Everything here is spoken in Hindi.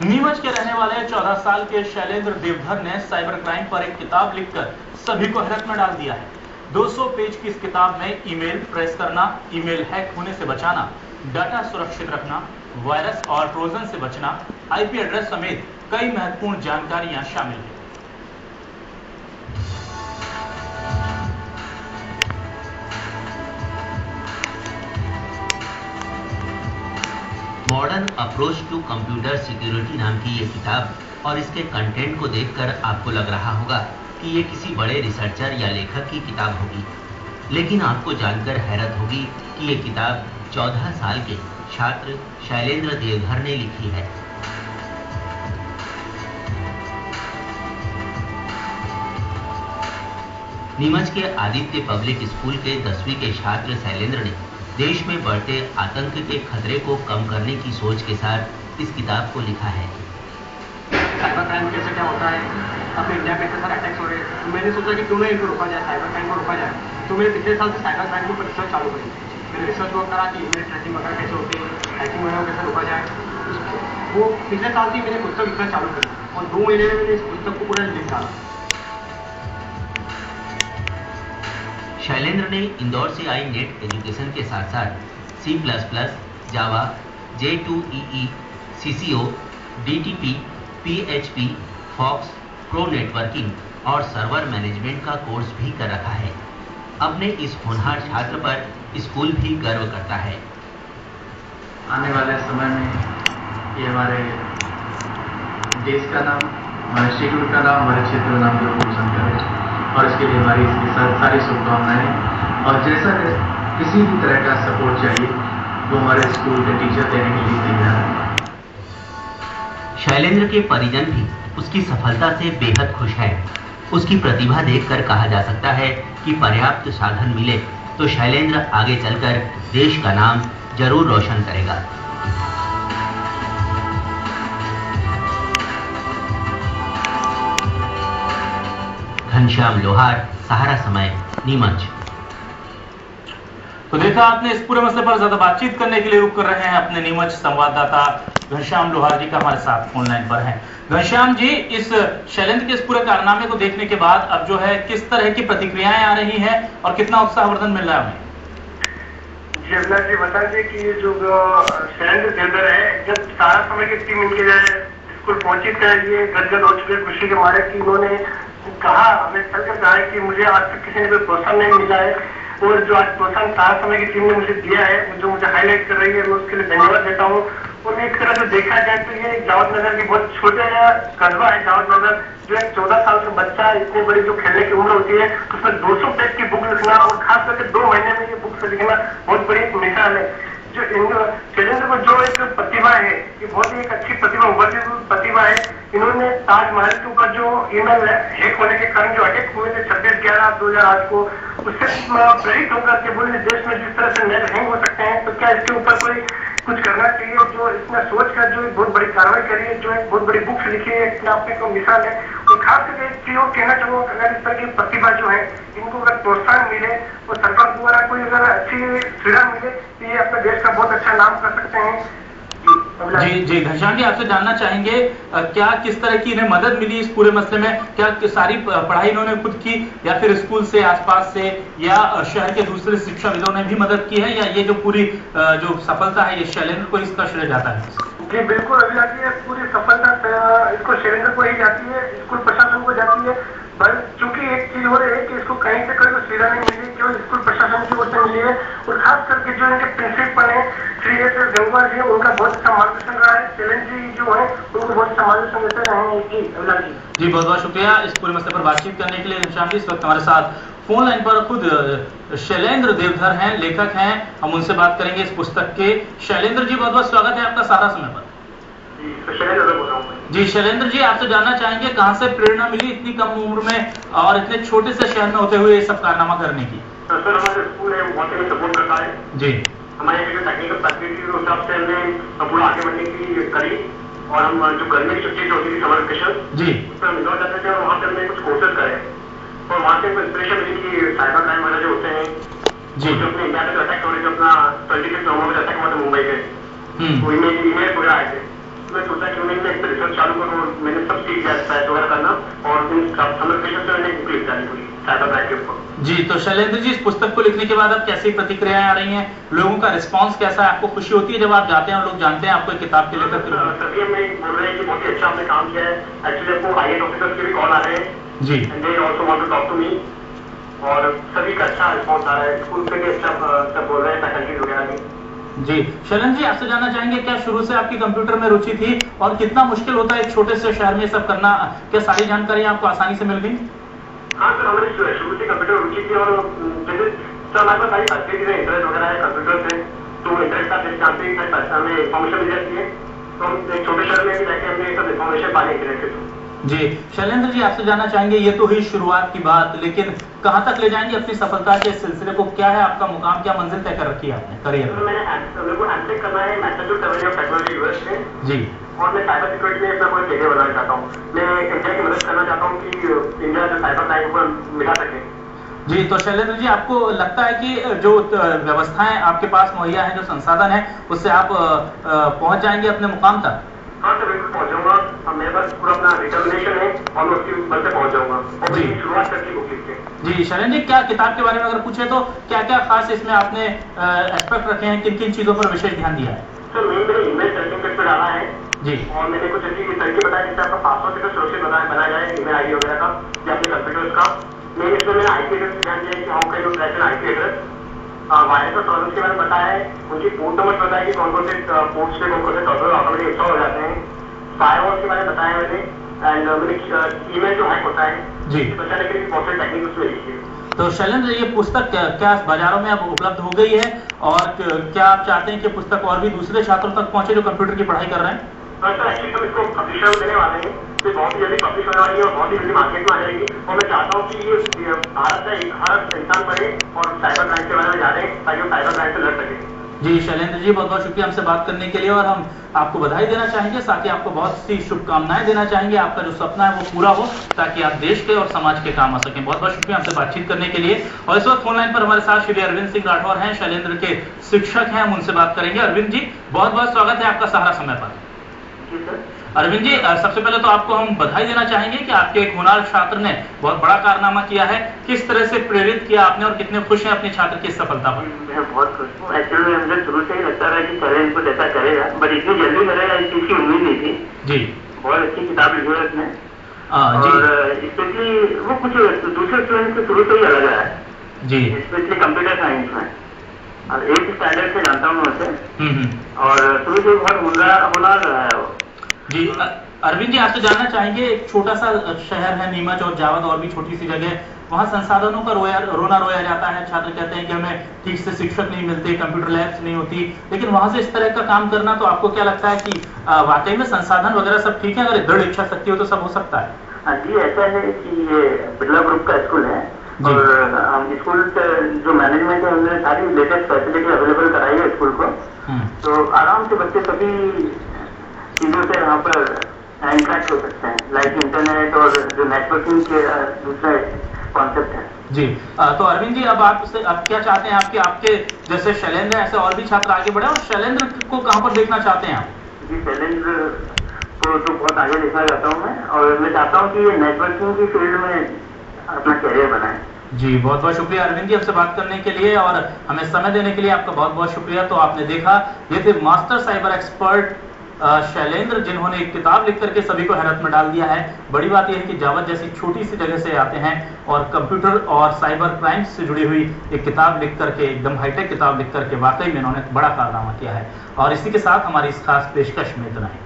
नीमच के रहने वाले 14 साल के शैलेंद्र देवधर ने साइबर क्राइम पर एक किताब लिखकर सभी को हैरत में डाल दिया है। 200 पेज की इस किताब में ईमेल ट्रेस करना, ईमेल हैक होने से बचाना, डाटा सुरक्षित रखना, वायरस और ट्रोजन से बचना, आईपी एड्रेस समेत कई महत्वपूर्ण जानकारियां शामिल हैं। Modern approach to computer security नाम की ये किताब और इसके कंटेंट को देखकर आपको लग रहा होगा कि ये किसी बड़े रिसर्चर या लेखक की किताब होगी, लेकिन आपको जानकर हैरत होगी कि ये किताब 14 साल के छात्र शैलेंद्र देवधर ने लिखी है। नीमच के आदित्य पब्लिक स्कूल के 10वीं के छात्र शैलेंद्र ने देश में बढ़ते आतंक के खतरे को कम करने की सोच के साथ इस किताब को लिखा है। साइबर क्राइम कैसे क्या होता है, अपने इंडिया में इतने सारे अटैक्स हो रहे हैं, तो मैंने सोचा कि क्यों ना इनको रोका जाए, साइबर क्राइम को रोका जाए। तो मैंने पिछले साल से साइबर क्राइम के ऊपर रिसर्च चालू करी। मैंने रिसर्च वर्क करा कि ईमेल ट्रैकिंग वगैरह कैसे होती है, हैकिंग वगैरह कैसे रोका जाए। वो पिछले साल से मैंने पुस्तक लिखना चालू करी और 2 महीने में मैंने इस पुस्तक को पूरा लिख डाला। शैलेंद्र ने इंदौर से आई नेट एजुकेशन के साथ साथ C++, Java, J2EE, CCO, DTP, PHP, FoxPro networking और सर्वर मैनेजमेंट का कोर्स भी कर रखा है। अपने इस होनहार छात्र पर स्कूल भी गर्व करता है। आने वाले समय में ये हमारे देश का नाम, हमारे इंस्टीट्यूट का नाम, हमारे क्षेत्र का नाम जरूर रोशन करे और इसके लिए हमारी इसके साथ सारी शुभकामनाएं। और जैसा किसी भी तरह का सपोर्ट चाहिए वो हमारे स्कूल के टीचर देने के लिए तैयार है। शैलेंद्र के परिजन भी उसकी सफलता से बेहद खुश हैं। उसकी प्रतिभा देखकर कहा जा सकता है कि पर्याप्त साधन मिले तो शैलेंद्र आगे चलकर देश का नाम जरूर रोशन करेगा। घनश्याम लोहार, सहारा समय, नीमच। तो देखा आपने, इस पूरे मसले पर ज्यादा बातचीत करने के लिए रुक कर रहे हैं अपने नीमच संवाददाता घनश्याम लोहार जी का हमारे साथ फोन लाइन पर हैं। घनश्याम जी, इस शैलेंद्र के इस पूरे कारनामे को देखने के बाद अब जो है किस तरह की प्रतिक्रियाएं आ रही हैं और कितना उत्साहवर्धन मिल रहा है उन्हें? जी अभिलाष जी, बता दें कि ये जो शैलेंद्र देवधर है, जब सारा समय की टीम इनके जाए स्कूल पहुंची कर ये गदगद हो चुके खुशी के मारे कि उन्होंने कहा, हमें चलकर कहा है कि मुझे आज तक किसी ने कोई प्रोत्साहन नहीं मिला है और जो आज प्रोत्साहन सारा समय की टीम ने मुझे दिया है, जो मुझे हाईलाइट कर रही है, मैं उसके लिए धन्यवाद देता हूँ। और एक तरह से देखा जाए तो ये दाऊद नगर की बहुत छोटे कस्बा है दाऊद नगर, जो एक 14 साल का बच्चा इतनी बड़ी जो खेलने की उम्र होती है उसमें 200 पेज की बुक लिखना और खास करके 2 महीने में ये बुक से लिखना बहुत बड़ी एक मिसाल है। जो शैलेंद्र को जो एक प्रतिभा है, ये बहुत ही एक अच्छी प्रतिभा, उभरती हुई प्रतिभा है। इन्होंने ताजमहल के ऊपर जो ईमेल हैक होने के कारण जो अटैक हुए थे 26/11/2008 को, उससे प्रेरित होकर के पूरे देश में जिस तरह से नेट हैंग हो सकते हैं, तो क्या इसके ऊपर कोई कुछ करना चाहिए। जो इसने सोच कर जो बहुत बड़ी कार्रवाई करी है, जो एक बहुत बड़ी बुक्स लिखी है, इसमें आपने को मिसाल है। और खास करके एक चीज कहना चाहूँगा, अगर इस तरह की प्रतिभा जो है इनको अगर प्रोत्साहन मिले और सरकार द्वारा कोई अगर अच्छी सुविधा मिले तो ये अपने देश का बहुत अच्छा नाम कर सकते हैं। जी घनश्याम जी, आपसे जानना चाहेंगे क्या किस तरह की इन्हें मदद मिली इस पूरे मसले में? क्या सारी पढ़ाई इन्होंने खुद की या फिर स्कूल से, आसपास से या शहर के दूसरे शिक्षाविदों ने भी मदद की है, या ये जो पूरी जो सफलता है ये शैलेंद्र को इसका श्रेय जाता है? जी बिल्कुल अभिलाष जी, पूरी सफलता इसको शैलेंद्र को ही जाती है, स्कूल प्रशासन को जाती है। चूंकि एक चीज हो रही है कि इसको कहीं से कोई सुविधा नहीं मिली, केवल स्कूल प्रशासन की ओर से मिली है। और खास करके जो इनके प्रिंसिपल है श्री एस गंगवार जी, उनका बहुत अच्छा मार्गदर्शन रहा है। शैलेंद्र जी जो है उनको बहुत अच्छा मार्गदर्शन देते रहे हैं। जी अभिलाष जी, बहुत बहुत शुक्रिया इस पूरे मसले पर बातचीत करने के लिए। घनश्याम जी, इस वक्त हमारे साथ फोन लाइन पर खुद शैलेंद्र देवधर हैं, लेखक हैं, हम उनसे बात करेंगे इस पुस्तक के। शैलेंद्र जी, बहुत बहुत स्वागत है आपका सारा समय पर। जी शैलेंद्र जी, आपसे जानना चाहेंगे कहां से प्रेरणा मिली इतनी कम उम्र में और इतने छोटे से शहर में होते हुए ये सब कारनामा करने की? सर हमारे स्कूल है बहुत ही सपोर्ट करता है जी। हमारे जो टेक्निकल फैसिलिटी उस हिसाब से हमने पूरा आगे बढ़ने की करी। और हम जो गर्मी की छुट्टी होती थी समर वेकेशन जी, उसमें हम इंदौर जाते थे और वहाँ पे हमने कुछ कोर्सेज करे और वहाँ से इंस्पिरेशन मिली कि साइबर क्राइम वगैरह जो होते हैं जी, जो अपने इंडिया में अटैक हो रहे थे, अपना 25 नवंबर में अटैक हुआ था मुंबई में, तो ईमेल वगैरह आए थे। उसमें सोचा कि मैंने एक रिसर्च चालू करूँ और मैंने सब सीख गया स्क्रैच वगैरह करना और इन समर वेकेशन से मैंने बुक लिख डाली पूरी साइबर क्राइम के ऊपर। जी, तो शैलेंद्र जी, इस पुस्तक को लिखने के बाद अब कैसी प्रतिक्रियाएं आ रही हैं, लोगों का रिस्पांस कैसा है, आपको खुशी होती है जब आप जाते हैं और लोग जानते हैं आपको एक किताब के लेकर? सभी हमें बोल रहे हैं कि बहुत ही अच्छा आपने काम किया है, एक्चुअली आपको IAS ऑफिसर्स के भी कॉल आ रहे हैं जी, and they also want to talk to me, और सभी का अच्छा रिस्पांस आ रहा है, स्कूल से भी अच्छा सब बोल रहे हैं, फैकल्टीज वगैरह भी। जी शैलेंद्र जी, आपसे जानना चाहेंगे क्या शुरू से आपकी कंप्यूटर में रुचि थी और कितना मुश्किल होता है एक छोटे से शहर में सब करना, क्या सारी जानकारी आपको आसानी से मिल गई? हाँ सर, हमारे शुरू से कंप्यूटर रुचि थी और जैसे सर हमारे पास सारी फैसिलिटीज है, इंटरनेट वगैरह है, कंप्यूटर से, तो इंटरनेट का जानते ही हमें इन्फॉर्मेशन मिल जाती है, तो हम एक छोटे शहर में भी जाके हमने सब इन्फॉर्मेशन पाने इंटरनेट के थ्रू। जी शैलेंद्र जी, आपसे जानना चाहेंगे, ये तो हुई शुरुआत की बात, लेकिन कहाँ तक ले जाएंगे अपनी सफलता के सिलसिले को? क्या है आपका मुकाम, क्या मंजिल तय कर रखी है आपने करियर में? मेरे को एमटेक करना है Massachusetts Avenue of technology US में जी, और मैं साइबर सिक्योरिटी में अपना कोई करियर बनाना चाहता हूँ। मैं इंडिया की मदद करना चाहता हूँ कि इंडिया जो साइबर क्राइम को मिटा सके। जी, तो शैलेंद्र जी, आपको लगता है कि जो व्यवस्थाएं आपके पास मुहैया है, जो संसाधन है, उससे आप पहुंच जाएंगे अपने मुकाम तक? हाँ सर, बिल्कुल पहुंच जाऊंगा, मेरे पास पूरा अपना डिटर्मिनेशन है और मैं उसकी बल से पहुंच जाऊंगा और मेरी शुरुआत करके बुक लिख के। जी शैलेंद्र जी, क्या किताब के बारे में अगर पूछे तो क्या क्या खास इसमें आपने एस्पेक्ट रखे हैं, किन किन चीजों पर विशेष ध्यान दिया है? सर मैंने ईमेल सर्टिफिकेट पे डाला है जी, और मैंने कुछ ऐसी तरीके बताया जिससे आपका पासवर्ड कितना सुरक्षित बनाया जाए, ईमेल आईडी वगैरह का या अपने कंप्यूटर का। मैंने इसमें मैंने IP एड्रेस ध्यान दिया कि how can you track an IP address, virus और टॉलरेंस के बारे में बताया है, उनकी पोर्ट नंबर बताया कि कौन कौन से पोर्ट्स पे कौन कौन से टॉलरेंस ऑटोमेटिक इंस्टॉल हो जाते हैं, फायरवॉल के बारे में बताया मैंने, एंड मैंने ईमेल जो हैक होता है जी, बचाने के लिए बहुत सारी टेक्निक उसमें लिखी है। तो शैलेंद्र, ये पुस्तक क्या बाजारों में अब उपलब्ध हो गई है और क्या आप चाहते हैं कि पुस्तक और भी दूसरे छात्रों तक पहुंचे जो कंप्यूटर की पढ़ाई कर रहे हैं? सर एक्चुअली हम इसको पब्लिशर को देने वाले हैं, तो बहुत ही जल्दी पब्लिश होने वाली है और बहुत ही जल्दी मार्केट में आ जाएगी, और मैं चाहता हूँ कि ये भारत का हर इंसान पढ़े और साइबर क्राइम के बारे में जाने ताकि वो साइबर क्राइम से लड़ सके। जी शैलेंद्र जी, बहुत बहुत शुक्रिया हमसे बात करने के लिए, और हम आपको बधाई देना चाहेंगे, साथ ही आपको बहुत सी शुभकामनाएं देना चाहेंगे, आपका जो सपना है वो पूरा हो ताकि आप देश के और समाज के काम आ सकें। बहुत बहुत शुक्रिया हमसे बातचीत करने के लिए। और इस वक्त फोन लाइन पर हमारे साथ श्री अरविंद सिंह राठौर हैं, शैलेंद्र के शिक्षक हैं, हम उनसे बात करेंगे। अरविंद जी, बहुत बहुत स्वागत है आपका सहारा समय पर। अरविंद जी, सबसे पहले तो आपको हम बधाई देना चाहेंगे कि आपके एक होनहार छात्र ने बहुत बड़ा कारनामा किया है, किस तरह से प्रेरित किया आपने और कितने खुश हैं अपने छात्र की सफलता पर? मैं बहुत खुश हूँ, एक्चुअली मुझे शुरू से ही लगता रहा कि करें कुछ ऐसा करेगा, बट इतनी जल्दी करेगा इस चीज की उम्मीद नहीं थी। जी, बहुत अच्छी किताब लिखी है उसने, और स्पेशली वो कुछ दूसरे स्टूडेंट से शुरू से ही अलग है जी, स्पेशली कंप्यूटर साइंस में, और 8th स्टैंडर्ड से जानता हूँ मैं उसे, और शुरू से बहुत होनहार रहा है वो। जी अरविंद जी, आपसे जानना चाहेंगे, एक छोटा सा शहर है नीमच और जावद और भी छोटी सी जगह, वहाँ संसाधनों का रोना रोया जाता है, छात्र कहते हैं कि हमें ठीक से शिक्षक नहीं मिलते, कंप्यूटर लैब्स नहीं होती, लेकिन वहाँ से इस तरह का काम करना, तो आपको क्या लगता है कि वाकई में संसाधन वगैरह सब ठीक है, अगर दृढ़ इच्छा शक्ति हो तो सब हो सकता है? हाँ जी, ऐसा है कि ये बिरला ग्रुप का स्कूल है और स्कूल से जो मैनेजमेंट है उन्होंने सारी लेटेस्ट फैसिलिटी अवेलेबल कराई है स्कूल को, तो आराम से बच्चे सभी चीजों से यहाँ पर इंटरेक्ट हो सकते हैं, लाइक इंटरनेट और जो नेटवर्किंग के दूसरे कॉन्सेप्ट है। जी, तो अरविंद जी, अब क्या चाहते हैं आपके जैसे शैलेंद्र ऐसे और भी छात्र आगे बढ़े, और शैलेंद्र को कहाँ पर देखना चाहते हैं आप? जी, शैलेंद्र को तो बहुत आगे देखना चाहता हूँ मैं, और मैं चाहता हूँ कि ये नेटवर्किंग की फील्ड में अपना करियर बनाए। जी, बहुत बहुत शुक्रिया अरविंद जी हमसे बात करने के लिए और हमें समय देने के लिए आपका बहुत बहुत शुक्रिया। तो आपने देखा, ये थे मास्टर साइबर एक्सपर्ट शैलेंद्र, जिन्होंने एक किताब लिख करके सभी को हैरत में डाल दिया है। बड़ी बात यह है कि जावद जैसी छोटी सी जगह से आते हैं और कंप्यूटर और साइबर क्राइम से जुड़ी हुई एक किताब लिख करके, एकदम हाईटेक किताब लिख करके वाकई में इन्होंने बड़ा कारनामा किया है। और इसी के साथ हमारी इस खास पेशकश में इतना ही।